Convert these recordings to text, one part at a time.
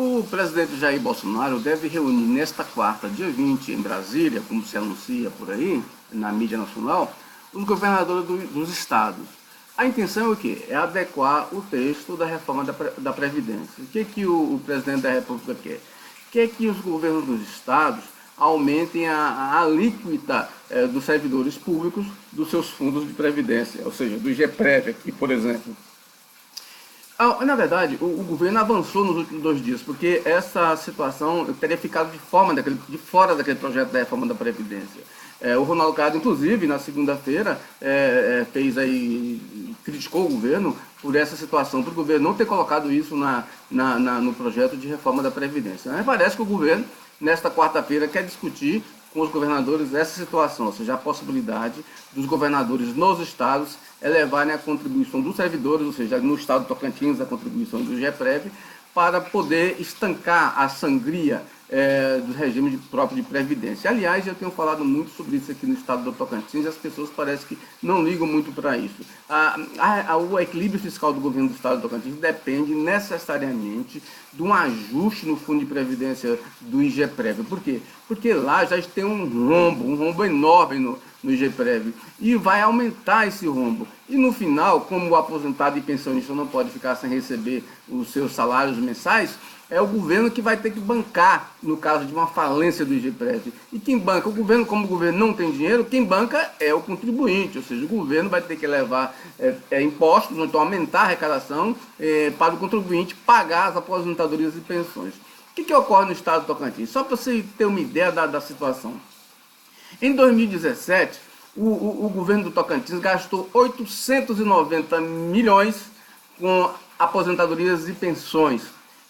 O presidente Jair Bolsonaro deve reunir nesta quarta, dia 20, em Brasília, como se anuncia por aí, na mídia nacional, os governadores dos estados. A intenção é o quê? É adequar o texto da reforma da Previdência. O que o presidente da República quer? Quer que os governos dos estados aumentem a alíquota dos servidores públicos dos seus fundos de previdência, ou seja, do IGPREV aqui, por exemplo. Na verdade, o governo avançou nos últimos 2 dias, porque essa situação teria ficado de fora daquele projeto da reforma da Previdência. O Ronaldo Caiado, inclusive, na segunda-feira, criticou o governo por essa situação, por o governo não ter colocado isso no projeto de reforma da Previdência. Mas parece que o governo, nesta quarta-feira, quer discutir com os governadores essa situação, ou seja, a possibilidade dos governadores nos estados elevarem a contribuição dos servidores, ou seja, no estado do Tocantins, a contribuição do IGPREV, para poder estancar a sangria do regime próprio de previdência. Aliás, eu tenho falado muito sobre isso aqui no estado do Tocantins e as pessoas parecem que não ligam muito para isso. O equilíbrio fiscal do governo do estado do Tocantins depende necessariamente de um ajuste no fundo de previdência do IGPREV. Por quê? Porque lá já tem um rombo enorme no IGPREV, e vai aumentar esse rombo. E no final, como o aposentado e pensionista não pode ficar sem receber os seus salários mensais, é o governo que vai ter que bancar no caso de uma falência do IGPREV. E quem banca? O governo, como o governo não tem dinheiro, quem banca é o contribuinte, ou seja, o governo vai ter que levar impostos, ou então aumentar a arrecadação para o contribuinte pagar as aposentadorias e pensões. O que ocorre no estado do Tocantins? Só para você ter uma ideia da situação. Em 2017, o governo do Tocantins gastou 890 milhões com aposentadorias e pensões.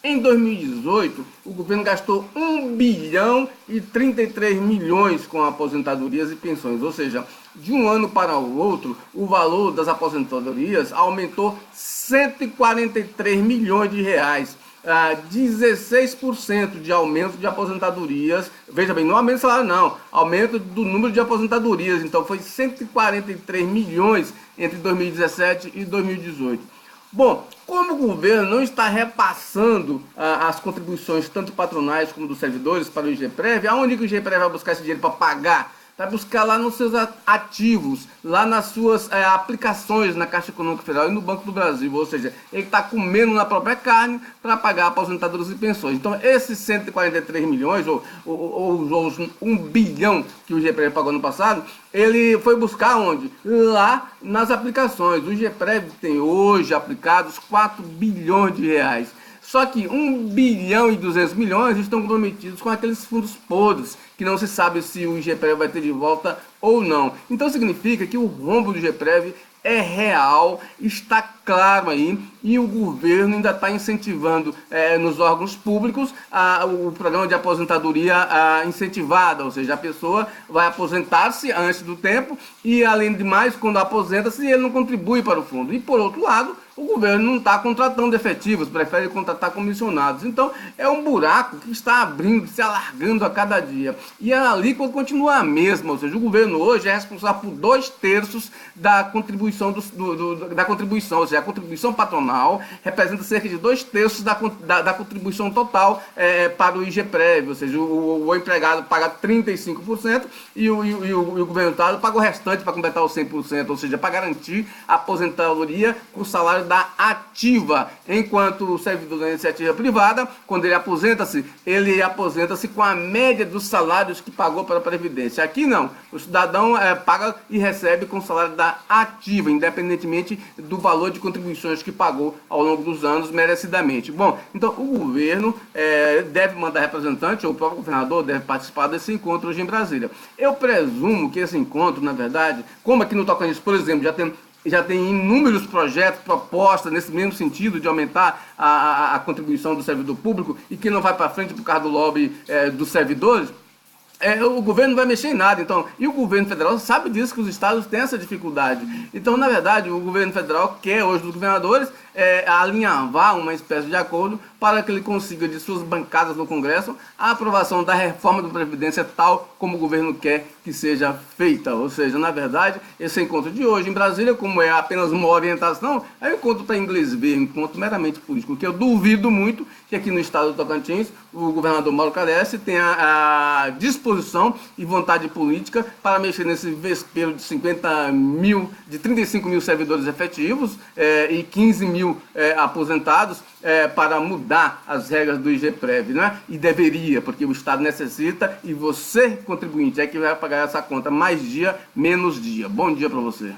Em 2018, o governo gastou 1 bilhão e 33 milhões com aposentadorias e pensões. Ou seja, de um ano para o outro, o valor das aposentadorias aumentou 143 milhões de reais. 16% de aumento de aposentadorias, veja bem, não aumento de salário não, aumento do número de aposentadorias, então foi 143 milhões entre 2017 e 2018. Bom, como o governo não está repassando as contribuições, tanto patronais como dos servidores, para o IGPREV, aonde que o IGPREV vai buscar esse dinheiro para pagar? Vai buscar lá nos seus ativos, lá nas suas aplicações na Caixa Econômica Federal e no Banco do Brasil. Ou seja, ele está comendo na própria carne para pagar aposentadorias e pensões. Então, esses 143 milhões, ou os 1 bilhão que o IGPREV pagou no passado, ele foi buscar onde? Lá nas aplicações. O IGPREV tem hoje aplicados 4 bilhões de reais. Só que 1 bilhão e 200 milhões estão comprometidos com aqueles fundos podres, que não se sabe se o IGPREV vai ter de volta ou não. Então significa que o rombo do IGPREV é real, está claro aí, e o governo ainda está incentivando nos órgãos públicos o programa de aposentadoria incentivada, ou seja, a pessoa vai aposentar-se antes do tempo e, além de mais, quando aposenta-se, ele não contribui para o fundo. E, por outro lado, o governo não está contratando efetivos, prefere contratar comissionados. Então, é um buraco que está abrindo, se alargando a cada dia. E a alíquota continua a mesma, ou seja, o governo hoje é responsável por 2/3 da contribuição, da contribuição, ou seja, a contribuição patronal representa cerca de 2/3 da contribuição total para o IGPREV, ou seja, o empregado paga 35% e o governo do estado paga o restante para completar os 100%, ou seja, para garantir a aposentadoria com o salário da ativa, enquanto o servidor da iniciativa privada, quando ele aposenta-se com a média dos salários que pagou para a Previdência. Aqui não, o cidadão paga e recebe com o salário da ativa, independentemente do valor de contribuições que pagou ao longo dos anos merecidamente. Bom, então o governo deve mandar representante, ou o próprio governador deve participar desse encontro hoje em Brasília. Eu presumo que esse encontro, na verdade, como aqui no Tocantins, por exemplo, já tem inúmeros projetos, propostas nesse mesmo sentido de aumentar a contribuição do servidor público e que não vai para frente por causa do lobby dos servidores, o governo não vai mexer em nada. Então, e o governo federal sabe disso, que os estados têm essa dificuldade. Então, na verdade, o governo federal quer hoje dos governadores alinhavar uma espécie de acordo para que ele consiga, de suas bancadas no Congresso, a aprovação da reforma da Previdência tal como o governo quer que seja feita. Ou seja, na verdade, esse encontro de hoje em Brasília, como é apenas uma orientação, é um encontro para inglês ver, um encontro meramente político, que eu duvido muito que aqui no estado do Tocantins o governador Mauro Caresse tem a disposição e vontade política para mexer nesse vespeiro de 35 mil servidores efetivos e 15 mil aposentados para mudar as regras do IGPREV, né? E deveria, porque o Estado necessita e você, contribuinte, é que vai pagar essa conta mais dia, menos dia. Bom dia para você.